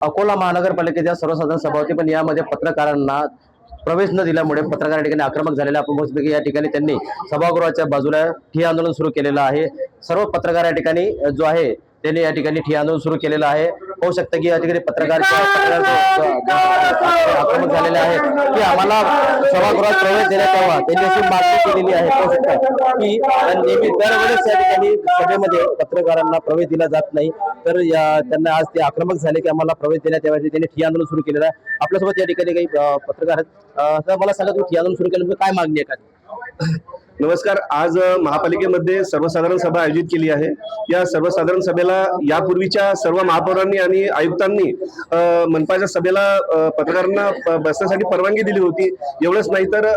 अकोला महानगरपालिकेच्या सर्वसाधारण सभा होती, पण यामध्ये पत्रकारांना प्रवेश न दिल्यामुळे पत्रकार या ठिकाणी आक्रमक झालेले आपण बघू शकतो की या ठिकाणी त्यांनी सभागृहाच्या बाजूला ठिय्या आंदोलन सुरू केलेलं आहे। सर्व पत्रकार या ठिकाणी जो आहे त्यांनी या ठिकाणी ठिय्या आंदोलन सुरू केलेलं आहे। होऊ शकतं की या ठिकाणी पत्रकार आक्रमक झालेले आहे की आम्हाला सभागृहात प्रवेश देण्यात यावा, त्यांनी अशी मागणी केलेली आहे। होऊ शकतं की नेहमी दरवेळेस या ठिकाणी सभेमध्ये पत्रकारांना प्रवेश दिला जात नाही, तर त्यांना आज ते आक्रमक झाले की आम्हाला प्रवेश देण्यात यावा, त्यांनी ठिय्या आंदोलन सुरू केलेलं आहे। आपल्यासोबत या ठिकाणी काही पत्रकार आहेत, तर मला सांगा तुम्ही ठिय्या आंदोलन सुरू केलं काय मागणी आहे का? नमस्कार। आज महापालिकेमध्ये सर्वसाधारण सभा आयोजित केली आहे। या सर्वसाधारण सभेला यापूर्वीच्या सर्व महापौरांनी आणि आयुक्तांनी मनपाच्या सभेला पत्रकारांना बसण्यासाठी परवानगी दिली होती। एवढंच नाही तर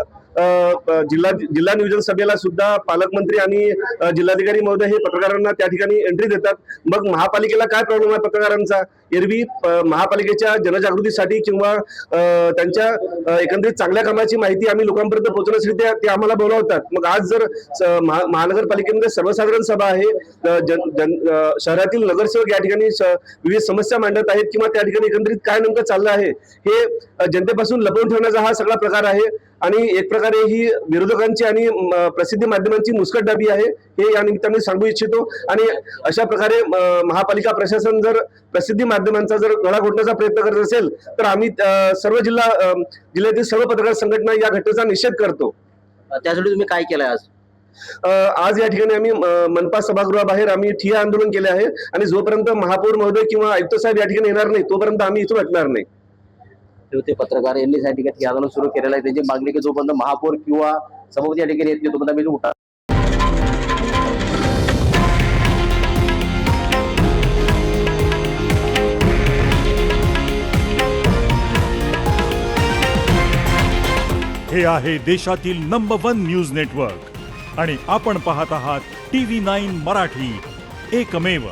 जिल्हा नियोजन सभेला सुद्धा पालकमंत्री आणि जिल्हाधिकारी महोदय हे पत्रकारांना त्या ठिकाणी एंट्री देतात। मग महापालिकेला काय प्रॉब्लेम आहे पत्रकारांचा? एरवी महापालिकेच्या जनजागृतीसाठी किंवा त्यांच्या एकंदरीत चांगल्या कामाची माहिती आम्ही लोकांपर्यंत पोहोचवण्यासाठी ते आम्हाला बोलावतात। मग आज जर महानगरपालिकेमध्ये सर्वसाधारण सभा आहे, शहरातील नगरसेवक या ठिकाणी विविध समस्या मांडत आहेत किंवा त्या ठिकाणी एकंदरीत काय नेमकं चाललं आहे हे जनतेपासून लपवून ठेवण्याचा हा सगळा प्रकार आहे आणि एक प्रकारे ही विरोधकांची आणि प्रसिद्धी माध्यमांची मुस्कटदाबी आहे हे या निमित्ताने सांगू इच्छितो। आणि अशा प्रकारे महापालिका प्रशासन जर प्रसिद्धी माध्यमांचा जर गळा घोटण्याचा प्रयत्न करत असेल तर आम्ही सर्व जिल्ह्यातील सर्व पत्रकार संघटना या घटनेचा निषेध करतो। त्यासाठी तुम्ही काय केलंय आज? आज या ठिकाणी आम्ही मनपा सभागृहाबाहेर आम्ही ठिय्या आंदोलन केले आहे आणि जोपर्यंत महापौर महोदय किंवा आयुक्त साहेब या ठिकाणी येणार नाही तोपर्यंत आम्ही इथून हटणार नाही। ते पत्रकार यांनी या ठिकाणी ठिय्या आंदोलन सुरू केलेलं आहे। त्यांची मागणी की जोपर्यंत महापौर किंवा सभापती या ठिकाणी येत नाही तोपर्यंत आम्ही उठा। हे आहे देशातील नंबर 1 न्यूज नेटवर्क आणि आपण पाहत आहात TV9 मराठी, एकमेव।